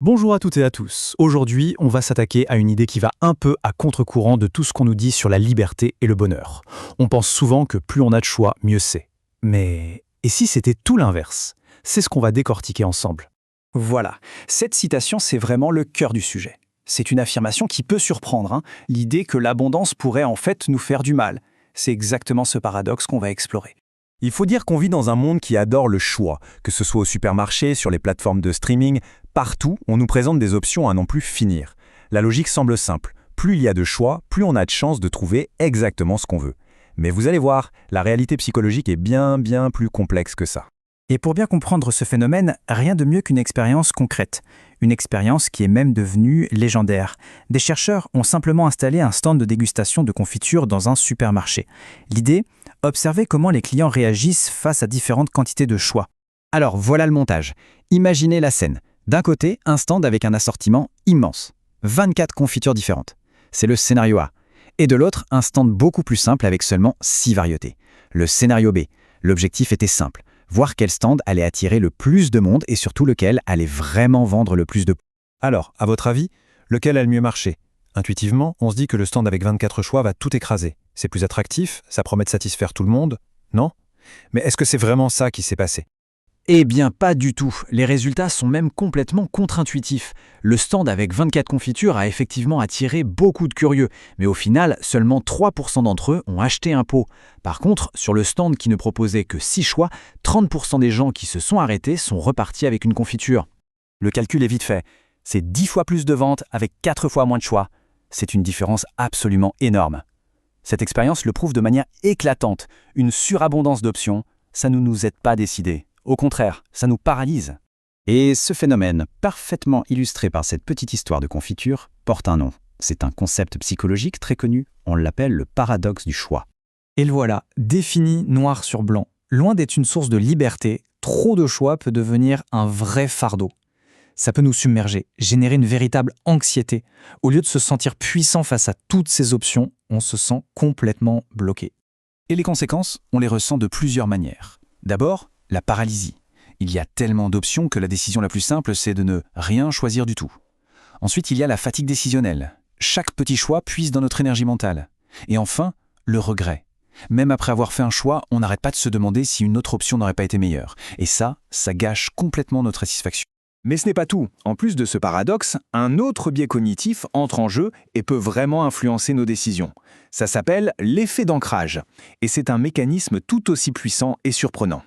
Bonjour à toutes et à tous. Aujourd'hui, on va s'attaquer à une idée qui va un peu à contre-courant de tout ce qu'on nous dit sur la liberté et le bonheur. On pense souvent que plus on a de choix, mieux c'est. Mais et si c'était tout l'inverse? C'est ce qu'on va décortiquer ensemble. Voilà, cette citation, c'est vraiment le cœur du sujet. C'est une affirmation qui peut surprendre, l'idée que l'abondance pourrait en fait nous faire du mal. C'est exactement ce paradoxe qu'on va explorer. Il faut dire qu'on vit dans un monde qui adore le choix, que ce soit au supermarché, sur les plateformes de streaming, partout, on nous présente des options à n'en plus finir. La logique semble simple. Plus il y a de choix, plus on a de chances de trouver exactement ce qu'on veut. Mais vous allez voir, la réalité psychologique est bien plus complexe que ça. Et pour bien comprendre ce phénomène, rien de mieux qu'une expérience concrète. Une expérience qui est même devenue légendaire. Des chercheurs ont simplement installé un stand de dégustation de confiture dans un supermarché. L'idée, observer comment les clients réagissent face à différentes quantités de choix. Alors voilà le montage. Imaginez la scène. D'un côté, un stand avec un assortiment immense. 24 confitures différentes. C'est le scénario A. Et de l'autre, un stand beaucoup plus simple avec seulement 6 variétés. Le scénario B. L'objectif était simple. Voir quel stand allait attirer le plus de monde et surtout lequel allait vraiment vendre le plus de... Alors, à votre avis, lequel a le mieux marché? Intuitivement, on se dit que le stand avec 24 choix va tout écraser. C'est plus attractif, ça promet de satisfaire tout le monde, non? Mais est-ce que c'est vraiment ça qui s'est passé? Eh bien, pas du tout. Les résultats sont même complètement contre-intuitifs. Le stand avec 24 confitures a effectivement attiré beaucoup de curieux, mais au final, seulement 3% d'entre eux ont acheté un pot. Par contre, sur le stand qui ne proposait que 6 choix, 30% des gens qui se sont arrêtés sont repartis avec une confiture. Le calcul est vite fait. C'est 10 fois plus de ventes avec 4 fois moins de choix. C'est une différence absolument énorme. Cette expérience le prouve de manière éclatante. Une surabondance d'options, ça ne nous aide pas à décider. Au contraire, ça nous paralyse. Et ce phénomène, parfaitement illustré par cette petite histoire de confiture, porte un nom. C'est un concept psychologique très connu, on l'appelle le paradoxe du choix. Et le voilà, défini noir sur blanc. Loin d'être une source de liberté, trop de choix peut devenir un vrai fardeau. Ça peut nous submerger, générer une véritable anxiété. Au lieu de se sentir puissant face à toutes ces options, on se sent complètement bloqué. Et les conséquences, on les ressent de plusieurs manières. D'abord, la paralysie. Il y a tellement d'options que la décision la plus simple, c'est de ne rien choisir du tout. Ensuite, il y a la fatigue décisionnelle. Chaque petit choix puise dans notre énergie mentale. Et enfin, le regret. Même après avoir fait un choix, on n'arrête pas de se demander si une autre option n'aurait pas été meilleure. Et ça gâche complètement notre satisfaction. Mais ce n'est pas tout. En plus de ce paradoxe, un autre biais cognitif entre en jeu et peut vraiment influencer nos décisions. Ça s'appelle l'effet d'ancrage. Et c'est un mécanisme tout aussi puissant et surprenant.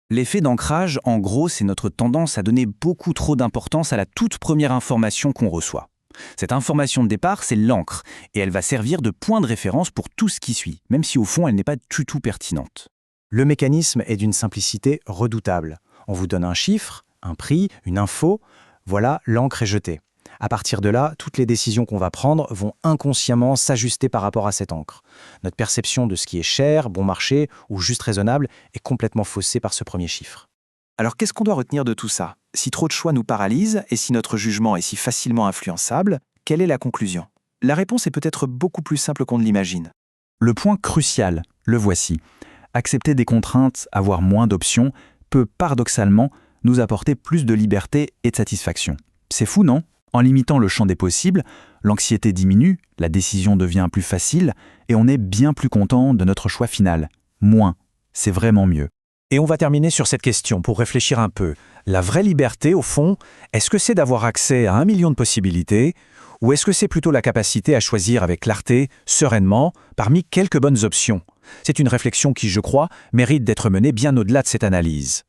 L'effet d'ancrage, en gros, c'est notre tendance à donner beaucoup trop d'importance à la toute première information qu'on reçoit. Cette information de départ, c'est l'encre, et elle va servir de point de référence pour tout ce qui suit, même si au fond, elle n'est pas du tout pertinente. Le mécanisme est d'une simplicité redoutable. On vous donne un chiffre, un prix, une info, voilà, l'encre est jetée. À partir de là, toutes les décisions qu'on va prendre vont inconsciemment s'ajuster par rapport à cette encre. Notre perception de ce qui est cher, bon marché ou juste raisonnable est complètement faussée par ce premier chiffre. Alors qu'est-ce qu'on doit retenir de tout ça? Si trop de choix nous paralyse et si notre jugement est si facilement influençable, quelle est la conclusion? La réponse est peut-être beaucoup plus simple qu'on ne l'imagine. Le point crucial, le voici. Accepter des contraintes, avoir moins d'options, peut paradoxalement nous apporter plus de liberté et de satisfaction. C'est fou, non? En limitant le champ des possibles, l'anxiété diminue, la décision devient plus facile et on est bien plus content de notre choix final. Moins, c'est vraiment mieux. Et on va terminer sur cette question pour réfléchir un peu. La vraie liberté, au fond, est-ce que c'est d'avoir accès à 1 million de possibilités ou est-ce que c'est plutôt la capacité à choisir avec clarté, sereinement, parmi quelques bonnes options? C'est une réflexion qui, je crois, mérite d'être menée bien au-delà de cette analyse.